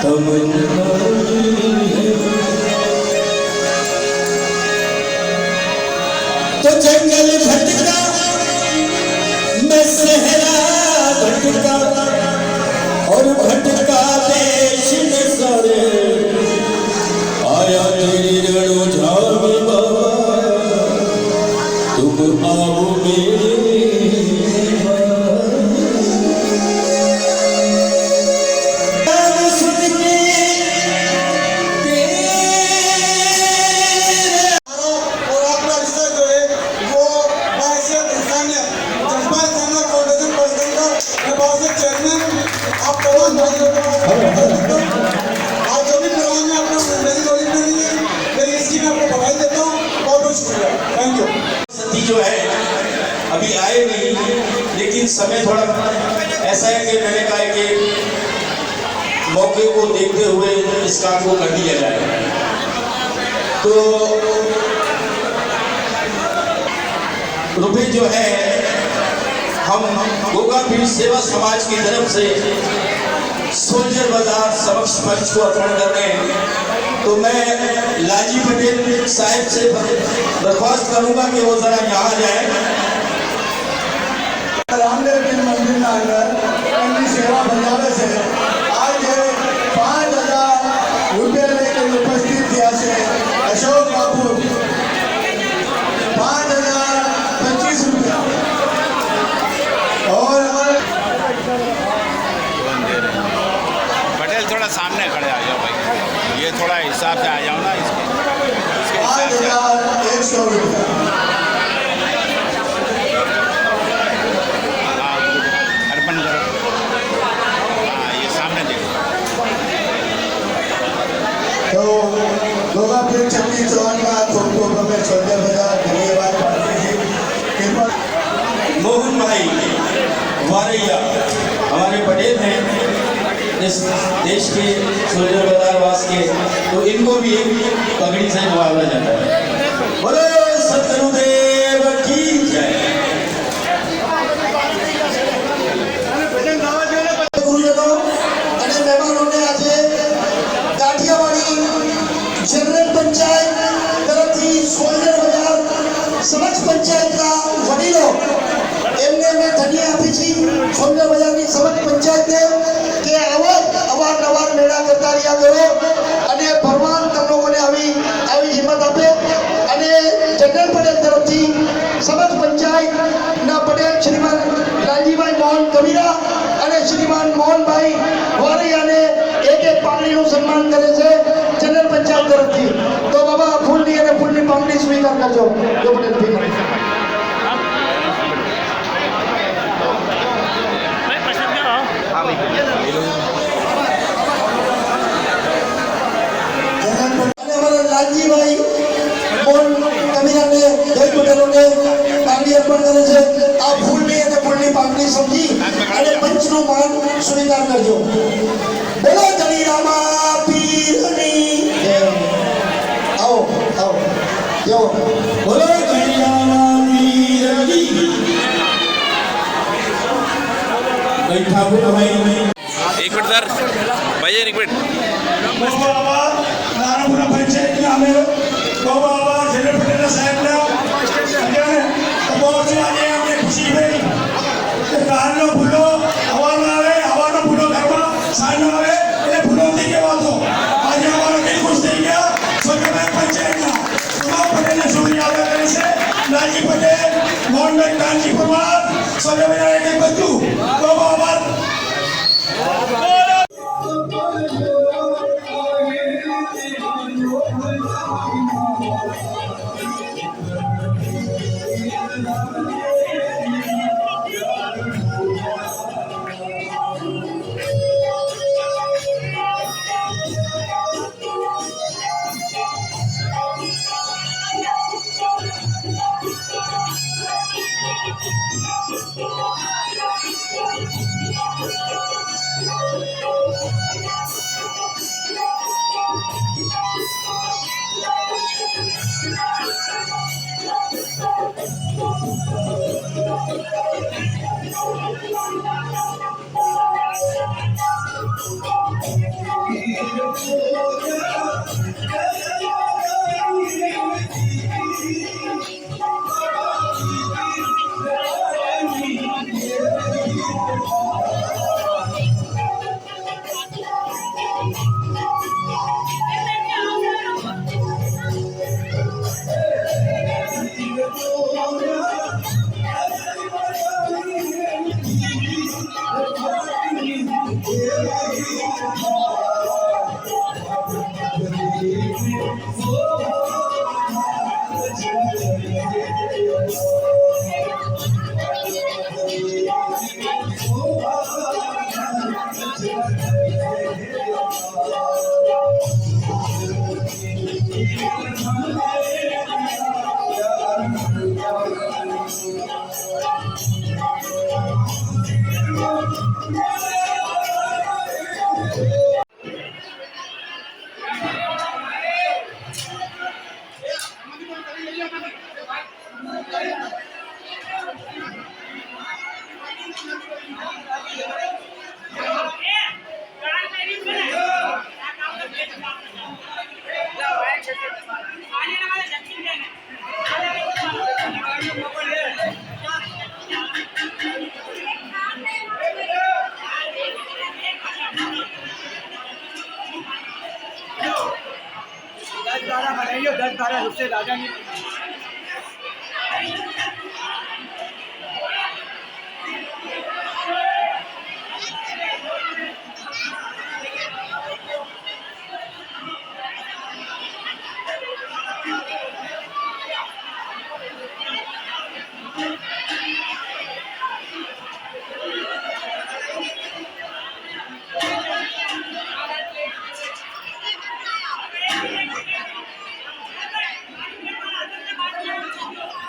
तो जंगल भटका मैं सहरा भटका और भटका देश में सारे आया तेरी रणो झामी बाबा तुम आओ मेरे जो है अभी आए नहीं, लेकिन समय थोड़ा ऐसा है कि मैंने कहा कि मौके को देखते हुए इस काम को कर दिया जाए। तो रुपए जो है हम गोगा पीर सेवा समाज की तरफ से सोल्जर बाजार समक्ष पंच को अर्पण कर रहे हैं। तो मैं लालजी पटेल साहब से दरख्वास्त करूंगा कि वो जरा यहाँ जाए। रामदेव के मंदिर में आकर उनकी सेवा बजाने से आज 5,000 रुपये लेकर उपस्थित किया से अशोक बाबू 5,025 रुपया और पटेल थोड़ा सामने खड़े आ जाओ भाई, ये थोड़ा हिसाब से आ जाओ ना, इसके 5,100 रुपया अर्पण करो। हाँ, ये सामने देखो। तो गोगा पीर छत्तीस चौहान का पंचायत सोल्जर बाजार धन्यवाद पार्टी मोहन भाई वारैया हमारे पटेल हैं इस देश के सोल्जर बाजार वास के, तो इनको भी पगड़ी से नवाजा जाता है। बोलो सतगुरुदेव की जय। गुरुजनों અને મહેમાનોને આજે કાઠિયાવાડી જનરલ પંચાયત તરફથી સોલ્જર બજાર સમક્ષ પંચાયતના વડીલો એમને મેં ધન્ય આપી છે સોલ્જર બજારની સમક્ષ પંચાયતને કે અવારનવાર મેળા કરતા રહ્યા કરો અને ભગવાન તમ લોકોને આવી હિંમત આપે। અને જનરલ પટેલ તરફથી સમક્ષ પંચાયતના પટેલ શ્રીમાન લાલજીભાઈ મોહન કબીરા અને શ્રીમાન મોહનભાઈ વારૈયાને એક પાઘડીનું સન્માન કરે છે જનરલ પંચાયત તરફથી। તો બાબા ફૂલની અને ફૂલની પાઘડી સ્વીકાર કરજો જો પટેલ ભાઈ। લાલજીભાઈ મોહન કબીરાને જય પટેલોને પાઘડી અર્પણ કરે છે। આ ફૂલની અને ફૂલની પાઘડી સમજી અને પંચનું માન સ્વીકાર કરજો। બોલો જય રામા પીરની જય। आओ आओ जो बोलो जय रामा पीर की। बैठा भाई एक मिनट सर, भाई एक मिनट। नारायणपुरा पंचायत में हमें जनरल पटेल साहब ने बहुत हमें खुशी हुई कार फूलो हवा ना फूलो घर में साल ना आवे એટલે ફૂલોથી કેવા તો આજે અમારો દિલ ખુશ થઈ ગયા। સોલ્જર પંચાયતના તમામ પટેલને શુભેચ્છા કરે છે। લાલજી પટેલ, મોહનભાઈ કાનજી પરમાર, સોલ્જર બજાર બધું ખૂબ આભાર। 10-12 बनाइए, 10-12 उससे ज़्यादा नहीं।